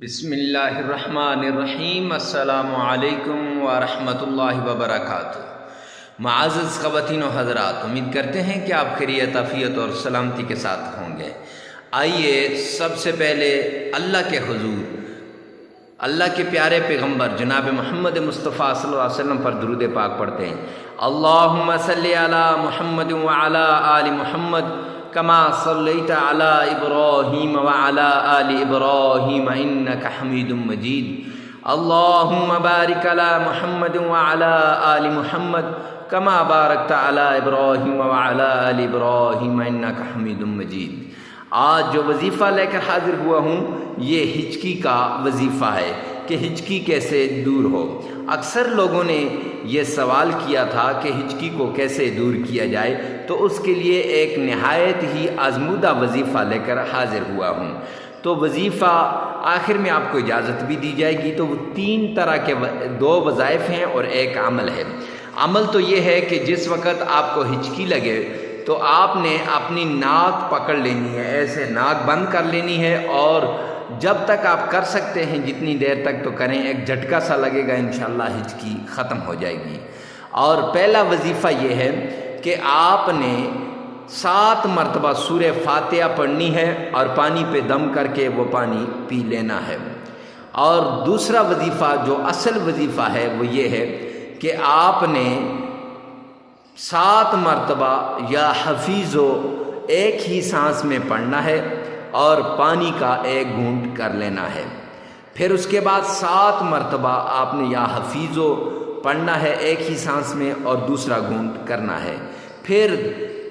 بسم اللہ الرحمن الرحیم۔ السلام علیکم ورحمۃ اللہ وبرکاتہ۔ معزز خواتین و حضرات، امید کرتے ہیں کہ آپ خیریت، عافیت اور سلامتی کے ساتھ ہوں گے۔ آئیے سب سے پہلے اللہ کے حضور، اللہ کے پیارے پیغمبر جناب محمد مصطفیٰ صلی اللہ علیہ وسلم پر درود پاک پڑھتے ہیں۔ اللہم صلی علی محمد وعلی آل محمد کما صلیت علی ابراہیم وعلی آل ابراہیم انک حمید مجید۔ اللہم بارک علی محمد وعلی آل محمد کما بارکت علی ابراہیم وعلی آل ابراہیم انک حمید مجید۔ آج جو وظیفہ لے کر حاضر ہوا ہوں یہ ہچکی کا وظیفہ ہے کہ ہچکی کیسے دور ہو۔ اکثر لوگوں نے یہ سوال کیا تھا کہ ہچکی کو کیسے دور کیا جائے، تو اس کے لیے ایک نہایت ہی آزمودہ وظیفہ لے کر حاضر ہوا ہوں۔ تو وظیفہ آخر میں آپ کو اجازت بھی دی جائے گی۔ تو وہ تین طرح کے دو وظائف ہیں اور ایک عمل ہے۔ عمل تو یہ ہے کہ جس وقت آپ کو ہچکی لگے تو آپ نے اپنی ناک پکڑ لینی ہے، ایسے ناک بند کر لینی ہے، اور جب تک آپ کر سکتے ہیں جتنی دیر تک تو کریں، ایک جھٹکا سا لگے گا، انشاءاللہ ہچکی ختم ہو جائے گی۔ اور پہلا وظیفہ یہ ہے کہ آپ نے 7 مرتبہ سورہ فاتحہ پڑھنی ہے اور پانی پہ دم کر کے وہ پانی پی لینا ہے۔ اور دوسرا وظیفہ جو اصل وظیفہ ہے وہ یہ ہے کہ آپ نے 7 مرتبہ یا حفیظو ایک ہی سانس میں پڑھنا ہے اور پانی کا ایک گھونٹ کر لینا ہے۔ پھر اس کے بعد 7 مرتبہ آپ نے یا حفیظو پڑھنا ہے ایک ہی سانس میں اور دوسرا گھونٹ کرنا ہے۔ پھر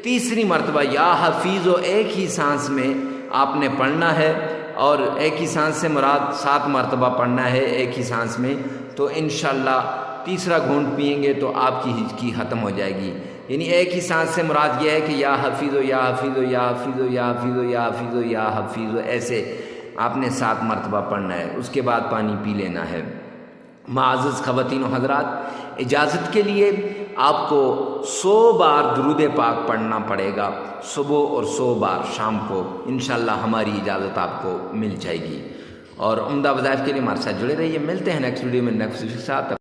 تیسری مرتبہ یا حفیظو ایک ہی سانس میں آپ نے پڑھنا ہے، اور ایک ہی سانس سے مراد 7 مرتبہ پڑھنا ہے ایک ہی سانس میں، تو انشاءاللہ تیسرا گھونٹ پئیں گے تو آپ کی ہچکی ختم ہو جائے گی۔ یعنی ایک ہی سانس سے مراد یہ ہے کہ یا حفیظو یا حفیظو یا حفیظو یا حفیظو یا حفیظو یا حفیظو، ایسے آپ نے 7 مرتبہ پڑھنا ہے، اس کے بعد پانی پی لینا ہے۔ معزز خواتین و حضرات، اجازت کے لیے آپ کو 100 بار درود پاک پڑھنا پڑے گا، صبح اور 100 بار شام کو، انشاءاللہ ہماری اجازت آپ کو مل جائے گی۔ اور عمدہ وظائف کے لیے ہمارے ساتھ جڑے رہیے۔ ملتے ہیں نیکسٹ ویڈیو میں نیکسٹ کے ساتھ۔